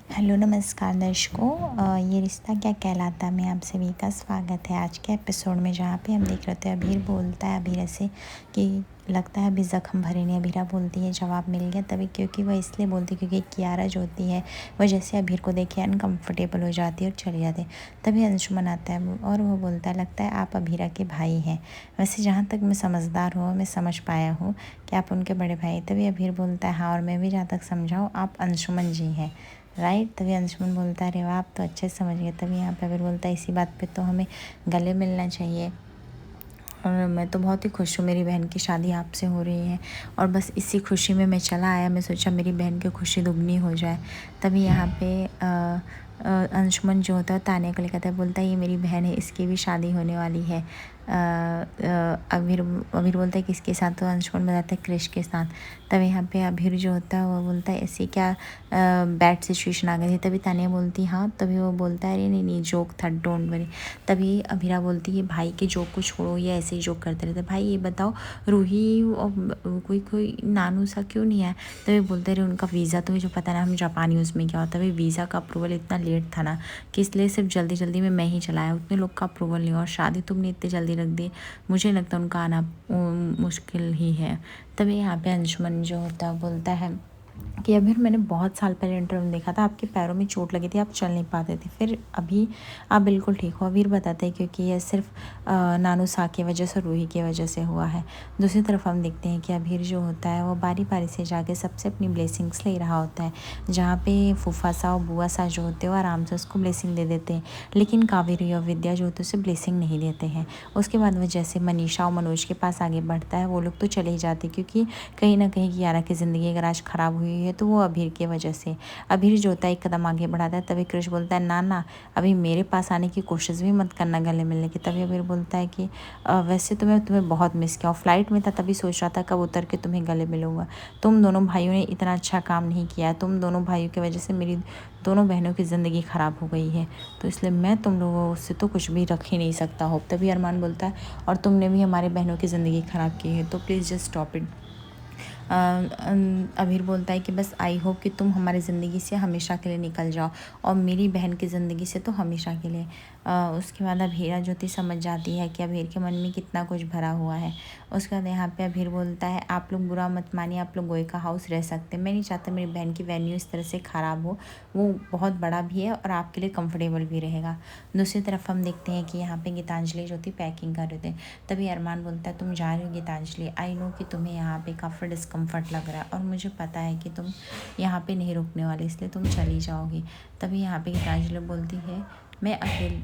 Hello नमस्कार दर्शकों। ये रिश्ता क्या कहलाता में आप सभी का स्वागत है आज के एपिसोड में, जहाँ पे हम देख रहे थे अभीर बोलता है अभीरा से कि लगता है अभी ज़ख्म भरे नहीं। अभीरा बोलती है जवाब मिल गया तभी, क्योंकि वह इसलिए बोलती क्योंकि कियारा जो होती है वह जैसे अभीर को देखे अनकम्फर्टेबल हो जाती है और चली जाती है। तभी अंशुमन आता है और वो बोलता है लगता है आप अभीरा के भाई हैं। वैसे जहाँ तक मैं समझदार हूँ, मैं समझ पाया हूँ कि आप उनके बड़े भाई। तभी अभीर बोलता है हाँ, और मैं भी जहाँ तक समझाऊँ आप अंशुमन जी हैं, राइट। तभी अंशुमन बोलता है अरे वाह, आप तो अच्छे से समझ गए। तभी यहाँ पे अभीर बोलता है इसी बात पे तो हमें गले मिलना चाहिए, और मैं तो बहुत ही खुश हूँ, मेरी बहन की शादी आपसे हो रही है और बस इसी खुशी में मैं चला आया। मैं सोचा मेरी बहन की खुशी दुगनी हो जाए। तभी यहाँ पे अंशुमन जो होता है तान्या को लेकर बोलता है ये मेरी बहन है, इसकी भी शादी होने वाली है। अभीर अभीर बोलता है किसके साथ, तो अंशुमन बताता है क्रिश के साथ। तभी यहाँ पे अभीर जो होता है वो बोलता है ऐसी क्या बैड सिचुएशन आ गई थी। तभी तान्या बोलती हाँ। तभी वो बोलता है अरे नहीं नहीं, जोक था, डोंट वरी। तभी अभीरा बोलती है भाई के जोक को छोड़ो, ये ऐसे ही जोक करते रहते। भाई ये बताओ रूही और कोई नानू सा क्यों नहीं आया। तभी बोलते रहे उनका वीज़ा तो जो पता ना हम जापानी उसमें क्या होता है। वीज़ा का अप्रूवल इतना लेट था ना कि इसलिए सिर्फ जल्दी जल्दी में मैं ही चलाया, उतने लोग का अप्रूवल नहीं। और शादी तुमने इतनी जल्दी रख दी, मुझे लगता है उनका आना मुश्किल ही है। तभी यहाँ पे अंशुमन जो होता है बोलता है कि अभीर मैंने बहुत साल पहले इंटरव्यू में देखा था, आपके पैरों में चोट लगी थी, आप चल नहीं पाते थे, फिर अभी आप बिल्कुल ठीक हो। अभीर बताते हैं क्योंकि यह सिर्फ नानू सा की वजह से, रूही की वजह से हुआ है। दूसरी तरफ हम देखते हैं कि अभीर जो होता है वो बारी बारी से जाके सबसे अपनी ब्लेसिंग्स ले रहा होता है, जहाँ पे फूफा सा और बुआ सा जो होते हैं वो आराम से उसको ब्लेसिंग दे देते हैं, लेकिन कावेरी और विद्या जो होते हैं उसे ब्लेसिंग नहीं देते हैं। उसके बाद वह जैसे मनीषा और मनोज के पास आगे बढ़ता है, वो लोग तो चले ही जाते क्योंकि कहीं ना कहीं कियारा की ज़िंदगी अगर आज ख़राब हुई है तो वो अभीर की वजह से। अभीर जो होता है एक कदम आगे बढ़ाता है। तभी कृष बोलता है ना ना, अभी मेरे पास आने की कोशिश भी मत करना गले मिलने की। तभी अभीर बोलता है कि वैसे तो मैं तुम्हें बहुत मिस किया हूँ, फ्लाइट में था तभी सोच रहा था कब उतर के तुम्हें गले मिलूँगा। तुम दोनों भाइयों ने इतना अच्छा काम नहीं किया है, तुम दोनों भाइयों की वजह से मेरी दोनों बहनों की ज़िंदगी ख़राब हो गई है, तो इसलिए मैं तुम लोगों से तो कुछ भी रख ही नहीं सकता हो। तभी अरमान बोलता है और तुमने भी हमारे बहनों की ज़िंदगी ख़राब की है, तो please just stop it. Abhir बोलता है कि बस आई होप कि तुम हमारी ज़िंदगी से हमेशा के लिए निकल जाओ और मेरी बहन की ज़िंदगी से तो हमेशा के लिए। उसके बाद अभीरा ज्योति समझ जाती है कि अभीर के मन में कितना कुछ भरा हुआ है। उसके बाद यहाँ पे अभीर बोलता है आप लोग बुरा मत मानिए, आप लोग गोए का हाउस रह सकते हैं, मैं नहीं चाहता मेरी बहन की वेन्यू इस तरह से ख़राब हो, वो बहुत बड़ा भी है और आपके लिए कंफर्टेबल भी रहेगा। दूसरी तरफ हम देखते हैं कि यहाँ पे गीतांजलि जो थी पैकिंग कर रहे थे। तभी अरमान बोलता है तुम जा रही हो गीतांजलि, आई नो कि तुम्हें यहाँ पे काफ़ी डिस्कम्फर्ट लग रहा है और मुझे पता है कि तुम यहाँ पे नहीं रुकने वाली, इसलिए तुम चली जाओगी। तभी यहाँ पे गीतांजलि बोलती है मैं अकेले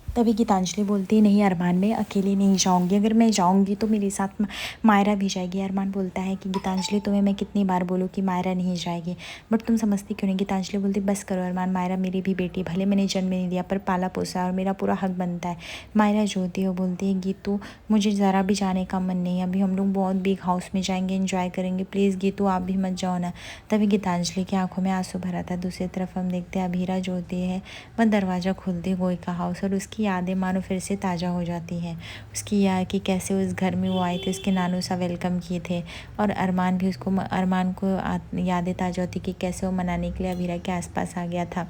तभी गीतांजलि बोलती है नहीं अरमान, मैं अकेली नहीं जाऊंगी, अगर मैं जाऊंगी तो मेरे साथ मायरा भी जाएगी। अरमान बोलता है कि गीतांजलि तुम्हें मैं कितनी बार बोलूँ कि मायरा नहीं जाएगी, बट तुम समझती क्यों नहीं। गीतांजलि बोलती बस करो अरमान, मायरा मेरी भी बेटी, भले मैंने जन्म नहीं दिया पर पाला पोसा और मेरा पूरा हक बनता है। मायरा जो होती है वो बोलती है गीतू मुझे ज़रा भी जाने का मन नहीं है, अभी हम लोग बहुत बिग हाउस में जाएंगे, इंजॉय करेंगे, प्लीज़ गीतू आप भी मत जाओ ना। तभी गीतांजलि की आंखों में आंसू भरा था। दूसरी तरफ हम देखते हैं अभीरा जो होती है वह दरवाज़ा खोलती है गोई का हाउस, और उसकी यादें मानो फिर से ताज़ा हो जाती हैं। उसकी याद कि कैसे उस घर में वो आई थी, उसके नानू सा वेलकम किए थे, और अरमान भी उसको अरमान को यादें ताज़ा होती कि कैसे वो मनाने के लिए अभीरा के आसपास आ गया था।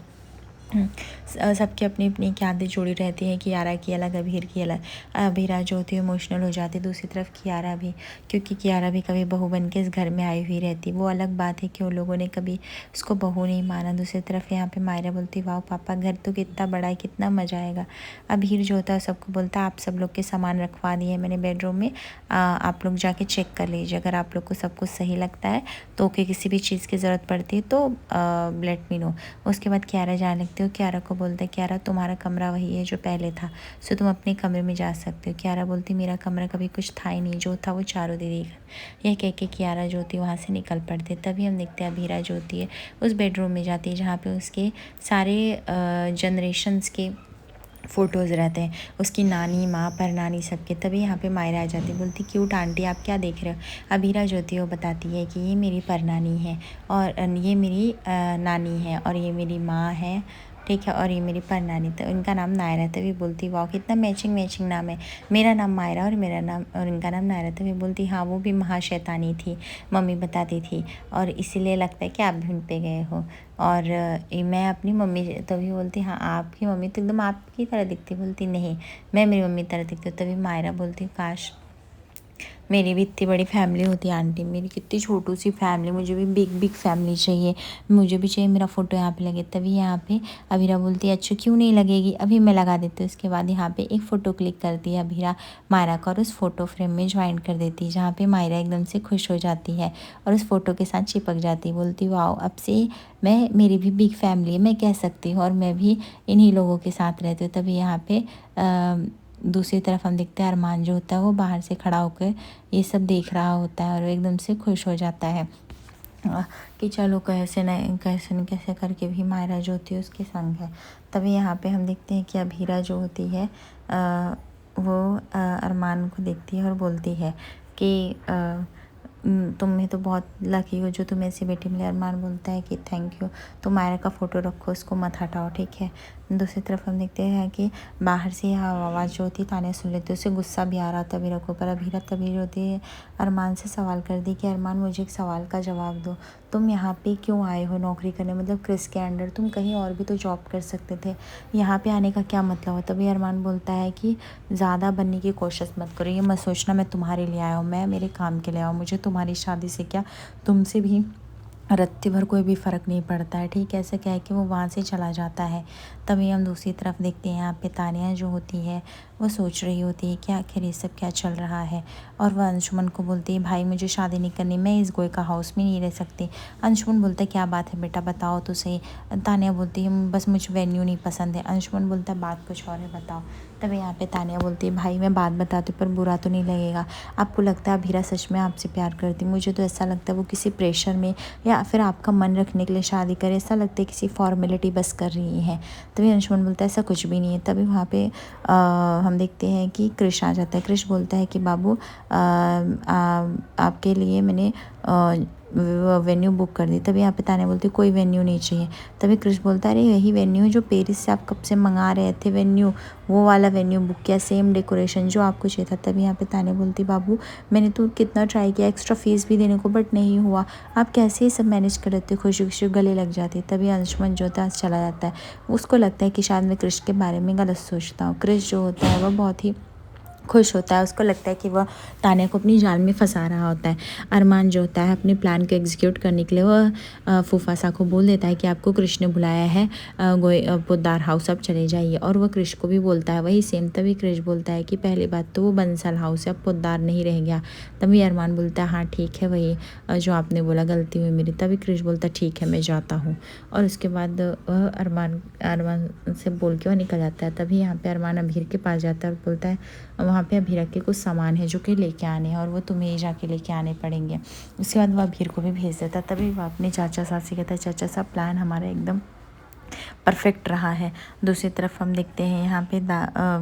सबकी अपनी अपनी यादें जुड़ी रहती हैं, कियारा की अलग, अभीर की अलग। अभीरा जो होती है इमोशनल हो जाती है, दूसरी तरफ कियारा भी, क्योंकि कियारा भी कभी बहू बन के इस घर में आई हुई रहती। वो अलग बात है कि उन लोगों ने कभी उसको बहू नहीं माना। दूसरी तरफ यहाँ पे मायरा बोलती वाह पापा घर तो कितना बड़ा है, कितना मज़ा आएगा। अभीर जो होता है सबको बोलता है आप सब लोग के सामान रखवा दिए मैंने बेडरूम में, आप लोग जाके चेक कर लीजिए, अगर आप लोग को सब कुछ सही लगता है तो ओके, किसी भी चीज़ की ज़रूरत पड़ती है तो लेट मी नो। उसके बाद कियारा जाने लगती हो, कियारा को बोलता है कियारा तुम्हारा कमरा वही है जो पहले था, सो तुम अपने कमरे में जा सकते हो। कियारा बोलती मेरा कमरा कभी कुछ था ही नहीं, जो था वो चारों दीदी का। यह कह के कियारा जो होती है वहाँ से निकल पड़ती। तभी हम देखते हैं अभीरा जो होती है उस बेडरूम में जाती है जहाँ पे उसके सारे जनरेशन्स के फ़ोटोज़ रहते हैं, उसकी नानी माँ परनानी सबके। तभी यहाँ पे मायरा आ जाती, बोलती क्यूट आंटी आप क्या देख रहे हो। अभीरा जो होती है वो बताती है कि ये मेरी परनानी है और ये मेरी नानी है और ये मेरी माँ है ठीक है। और ये मेरी परनानी, तो इनका नाम नायरा। तभी बोलती वाह कितना मैचिंग मैचिंग नाम है, मेरा नाम मायरा और मेरा नाम और इनका नाम नायरा। तभी बोलती हाँ वो भी महाशैतानी थी, मम्मी बताती थी, और इसीलिए लगता है कि आप भी उन पे गए हो। और मैं अपनी मम्मी, तभी बोलती हाँ आपकी मम्मी तो एकदम आपकी तरह दिखती। बोलती नहीं मैं मेरी मम्मी तरह दिखती हूँ। तभी मायरा बोलती काश मेरी भी इतनी बड़ी फैमिली होती है आंटी, मेरी कितनी छोटू सी फैमिली, मुझे भी बिग बिग फैमिली चाहिए, मुझे भी चाहिए मेरा फ़ोटो यहाँ पे लगे। तभी यहाँ पे अभीरा बोलती है अच्छा क्यों नहीं लगेगी, अभी मैं लगा देती हूँ। उसके बाद यहाँ पे एक फ़ोटो क्लिक करती है अभीरा मायरा का और उस फ़ोटो फ्रेम में ज्वाइन कर देती है, जहाँ पे मायरा एकदम से खुश हो जाती है और उस फ़ोटो के साथ चिपक जाती है। बोलती वाओ अब से मैं, मेरी भी बिग फैमिली है, मैं कह सकती हूँ, और मैं भी इन्हीं लोगों के साथ रहती हूँ। तभी यहाँ पे दूसरी तरफ हम देखते हैं अरमान जो होता है वो बाहर से खड़ा होकर ये सब देख रहा होता है और वो एकदम से खुश हो जाता है कि चलो कैसे न कैसे करके भी मायरा जो होती है उसके संग है। तभी यहाँ पे हम देखते हैं कि अभीरा जो होती है वो अरमान को देखती है और बोलती है कि तुम्हें तो बहुत लकी हो जो तुम्हें ऐसी बेटी मिली। अरमान बोलता है कि थैंक यू, तो मायरा का फ़ोटो रखो, उसको मत हटाओ, ठीक है। दूसरी तरफ हम देखते हैं कि बाहर से यह आवाज़ जो होती है तानिया सुन लेती है, उसे गुस्सा भी आ रहा था अभीरा को, पर अभीरा तभी जो होती है अरमान से सवाल कर दी कि अरमान मुझे एक सवाल का जवाब दो, तुम यहाँ पे क्यों आए हो नौकरी करने, मतलब क्रिस के अंडर, तुम कहीं और भी तो जॉब कर सकते थे, यहाँ पे आने का क्या मतलब है। तभी अरमान बोलता है कि ज़्यादा बनने की कोशिश मत करो, ये मत सोचना मैं तुम्हारे लिए आया हूँ, मैं मेरे काम के लिए आया हूँ, मुझे तुम्हारी शादी से क्या, तुमसे भी रत्ती भर कोई भी फ़र्क नहीं पड़ता है, ठीक है। ऐसे कह के वो वहाँ से चला जाता है। तभी हम दूसरी तरफ देखते हैं यहाँ पे तानिया जो होती है वो सोच रही होती है कि आखिर ये सब क्या चल रहा है, और वह अंशुमन को बोलती है भाई मुझे शादी नहीं करनी, मैं इस गोयका हाउस में नहीं रह सकती। अंशुमन बोलता है क्या बात है बेटा बताओ तो सही। तानिया बोलती है बस मुझे वेन्यू नहीं पसंद है। अंशुमन बोलता है बात कुछ और है बताओ। तभी यहाँ पे तानिया बोलती है भाई मैं बात बताती हूँ पर बुरा तो नहीं लगेगा, आपको लगता है अभीरा सच में आपसे प्यार करती, मुझे तो ऐसा लगता है वो किसी प्रेशर में या फिर आपका मन रखने के लिए शादी करे, ऐसा लगता है किसी फॉर्मेलिटी बस कर रही है। तभी अंशुमन बोलता है ऐसा कुछ भी नहीं है। तभी वहाँ पे हम देखते हैं कि कृष आ जाता है। कृष बोलता है कि बाबू आपके लिए मैंने वेन्यू बुक कर दी। तभी यहाँ पे ताने बोलती कोई वेन्यू नहीं चाहिए। तभी कृष बोलता है अरे यही वेन्यू जो पेरिस से आप कब से मंगा रहे थे वेन्यू, वो वाला वेन्यू बुक किया, सेम डेकोरेशन जो आपको चाहिए था। तभी यहाँ पे ताने बोलती बाबू मैंने तो कितना ट्राई किया एक्स्ट्रा फीस भी देने को बट नहीं हुआ, आप कैसे ये सब मैनेज कर लेते, खुशी खुशी गले लग जाती। तभी अंशुमन जो होता है चला जाता है, उसको लगता है कि शायद मैं कृष के बारे में गलत सोचता हूँ। कृष जो होता है वह बहुत ही खुश होता है, उसको लगता है कि वह तानिया को अपनी जाल में फंसा रहा होता है। अरमान जो होता है अपने प्लान को एग्जीक्यूट करने के लिए वह फूफासा को बोल देता है कि आपको कृष ने बुलाया है पोद्दार हाउस, अब चले जाइए, और वह कृष को भी बोलता है वही सेम। तभी कृष बोलता है कि पहली बात तो वो बंसल हाउस है, अब पोद्दार नहीं रह गया। तभी अरमान बोलता है हाँ ठीक है वही जो आपने बोला, गलती हुई मेरी। तभी कृष बोलता है ठीक है मैं जाता हूँ, और उसके बाद वह अरमान से बोल के वह निकल जाता है। तभी यहाँ पे अरमान अभीर के पास जाता है और बोलता है वहाँ पे अभीरा के कुछ सामान है जो कि लेके आने हैं और वो तुम्हें ही जाके लेके आने पड़ेंगे। उसके बाद वह अभीर को भी भेज देता। तभी वह अपने चाचा साहब से कहता है चाचा साहब प्लान हमारा एकदम परफेक्ट रहा है। दूसरी तरफ हम देखते हैं यहाँ पे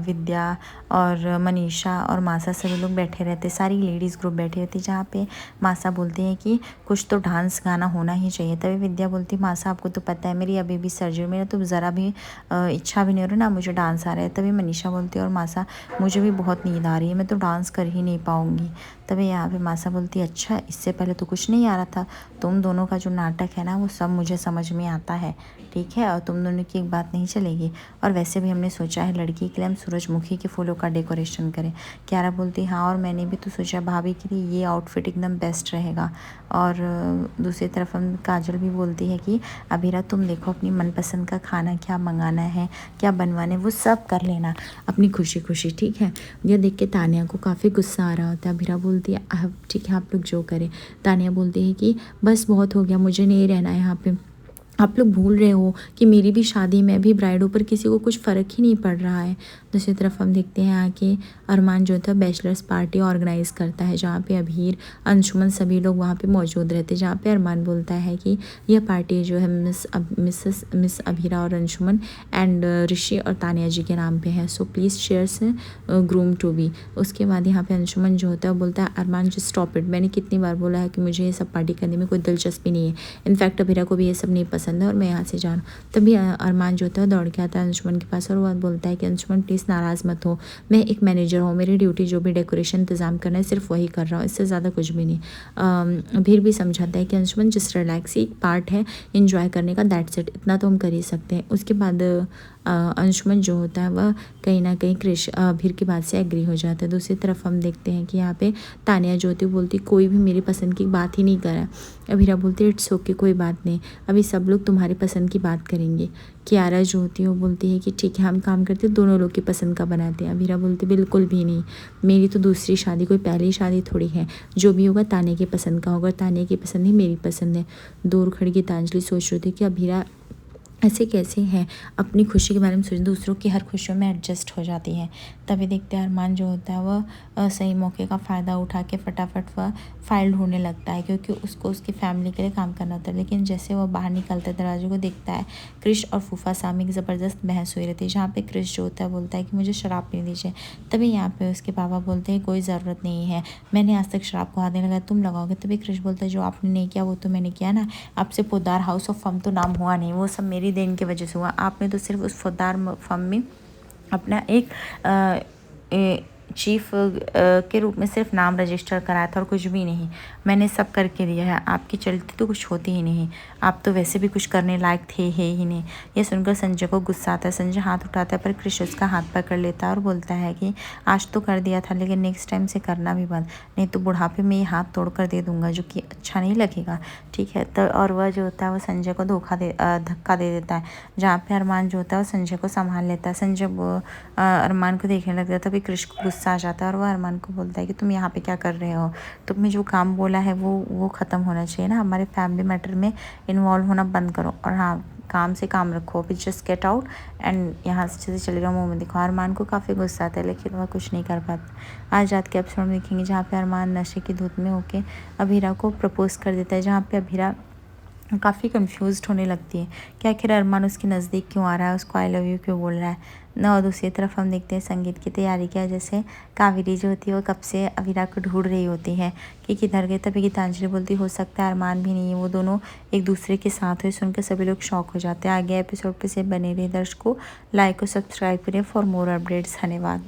विद्या और मनीषा और मासा सभी लोग बैठे रहते, सारी लेडीज़ ग्रुप बैठी रहती, जहाँ पे मासा बोलते हैं कि कुछ तो डांस गाना होना ही चाहिए। तभी विद्या बोलती मासा आपको तो पता है मेरी अभी भी सर्जरी, मेरा तो ज़रा भी इच्छा भी नहीं हो रही ना मुझे डांस आ रहा है। तभी मनीषा बोलती है और मासा मुझे भी बहुत नींद आ रही है, मैं तो डांस कर ही नहीं पाऊँगी। तभी यहाँ पे मासा बोलती है अच्छा इससे पहले तो कुछ नहीं आ रहा था, तुम दोनों का जो नाटक है ना वो सब मुझे समझ में आता है, ठीक है, और तुम दोनों की एक बात नहीं चलेगी, और वैसे भी हमने सोचा है लड़की के लिए हम सूरजमुखी के फूलों का डेकोरेशन करें। क्यारा बोलती हाँ और मैंने भी तो सोचा भाभी के लिए ये आउटफिट एकदम बेस्ट रहेगा। और दूसरी तरफ हम काजल भी बोलती है कि अभीरा तुम देखो अपनी मनपसंद का खाना क्या मंगाना है क्या बनवाना है वो सब कर लेना अपनी खुशी खुशी, ठीक है। यह देख के तानिया को काफ़ी गुस्सा आ रहा होता है। अभीरा बोलती है अब ठीक है आप लोग जो करें। तानिया बोलती है कि बस बहुत हो गया, मुझे नहीं रहना है यहाँ पे, आप लोग भूल रहे हो कि मेरी भी शादी में भी ब्राइड ऊपर किसी को कुछ फ़र्क ही नहीं पड़ रहा है। दूसरी तरफ हम देखते हैं आके अरमान जो था बैचलर्स पार्टी ऑर्गेनाइज़ करता है, जहाँ पे अभीर अंशुमन सभी लोग वहाँ पे मौजूद रहते हैं, जहाँ पे अरमान बोलता है कि यह पार्टी जो है मिस अभीरा और अंशुमन एंड ऋषि और तानिया जी के नाम पे है, so please shares groom to be. उसके बाद यहाँ पे अंशुमन जो होता है बोलता है अरमान जस्ट स्टॉप इट, मैंने कितनी बार बोला है कि मुझे ये सब पार्टी करने में कोई दिलचस्पी नहीं है, इनफैक्ट अभीरा को भी ये सब नहीं पसंद पसंद है और मैं यहाँ से जा रहा हूँ। तभी अरमान जो होता है दौड़ के आता है अंशुमन के पास और वो बोलता है कि अंशुमन प्लीज़ नाराज़ मत हो, मैं एक मैनेजर हूँ, मेरी ड्यूटी जो भी डेकोरेशन इंतज़ाम करना है सिर्फ वही कर रहा हूँ, इससे ज़्यादा कुछ भी नहीं। अभीर भी समझाता है कि अंशुमन जस्ट रिलैक्स, ही पार्ट है इंजॉय करने का, दैट्स इट, इतना तो हम कर ही सकते हैं। उसके बाद अंशुमन जो होता है वह कहीं ना कहीं क्रिश अभीर की बात से एग्री हो जाता है। दूसरी तरफ हम देखते हैं कि यहाँ पे तानिया जो होती है बोलती कोई भी मेरी पसंद की बात ही नहीं करा। अभीरा बोलती है इट्स ओके, कोई बात नहीं, अभी सब लोग तुम्हारी पसंद की बात करेंगे। कियारा जो होती है वो बोलती है कि ठीक है हम काम करते दोनों लोग की पसंद का बनाते हैं। अभीरा बोलती बिल्कुल भी नहीं, मेरी तो दूसरी शादी, कोई पहली शादी थोड़ी है, जो भी होगा तानिया की पसंद का होगा, तानिया की पसंद ही मेरी पसंद है। दूर खड़ी गीतांजलि सोच रही थी कि अभीरा ऐसे कैसे हैं, अपनी खुशी के बारे में सोच, दूसरों की हर खुशियों में एडजस्ट हो जाती है। तभी देखते हैं अरमान जो होता है वह सही मौके का फ़ायदा उठा के फटाफट वह फाइल ढूंढने लगता है, क्योंकि उसको उसकी फैमिली के लिए काम करना होता है। लेकिन जैसे वह बाहर निकलता है दरवाजे को देखता है, क्रिश और फूफा सामी की ज़बरदस्त बहस हुई रहती है, जहाँ पे क्रिश जो होता है बोलता है कि मुझे शराब पीने दीजिए। तभी यहाँ पे उसके पापा बोलते हैं कोई ज़रूरत नहीं है, मैंने आज तक शराब को हाथ नहीं लगाया, तुम लगाओगे। तभी क्रिश बोलता है जो आपने नहीं किया वो तो मैंने किया ना, आपसे पोदार हाउस ऑफ फम तो नाम हुआ नहीं, वो सब मेरी देन की वजह से हुआ, आपने तो सिर्फ उस पोदार फम में अपना एक चीफ के रूप में सिर्फ नाम रजिस्टर कराया था और कुछ भी नहीं, मैंने सब करके दिया है, आपकी चलती तो कुछ होती ही नहीं, आप तो वैसे भी कुछ करने लायक थे ही नहीं। ये सुनकर संजय को गुस्सा आता है, संजय हाथ उठाता है पर क्रिश उसका हाथ पकड़ लेता है और बोलता है कि आज तो कर दिया था लेकिन नेक्स्ट टाइम से करना भी बंद, नहीं तो बुढ़ापे में ये हाथ तोड़ कर दे दूंगा, जो कि अच्छा नहीं लगेगा, ठीक है। तो और वह जो होता है वो संजय को धक्का दे देता है, जहाँ पे अरमान जो होता है वो संजय को संभाल लेता है। संजय अरमान को देखने लग जाता है, तभी क्रिश को गुस्सा आ जाता है और वह अरमान को बोलता है कि तुम यहाँ पे क्या कर रहे हो, तुमने जो काम बोला है वो ख़त्म होना चाहिए ना, हमारे फैमिली मैटर में इन्वॉल्व होना बंद करो, और हाँ काम से काम रखो, अभी जस्ट गेट आउट एंड यहाँ से जैसे चलेगा मुँह में दिखाओ। अरमान को काफ़ी गुस्सा आता है लेकिन वह कुछ नहीं कर पाता। आज रात के एपिसोड में देखेंगे जहाँ पे अरमान नशे की धुत में होके अभीरा को प्रपोज कर देता है, जहाँ पे अभीरा काफ़ी कंफ्यूज्ड होने लगती है कि आखिर अरमान उसके नज़दीक क्यों आ रहा है, उसको आई लव यू क्यों बोल रहा है ना। और दूसरी तरफ हम देखते हैं संगीत की तैयारी की वजह से कावेरी जो होती है वो कब से अभीरा को ढूंढ रही होती है कि किधर गए। तभी गीतांजलि बोलती हो सकता है अरमान भी नहीं है, वो दोनों एक दूसरे के साथ हुए। सुनकर सभी लोग शॉक हो जाते हैं। आगे एपिसोड पे से बने रहे दर्शकों, लाइक और सब्सक्राइब करें फॉर मोर अपडेट्स। धन्यवाद।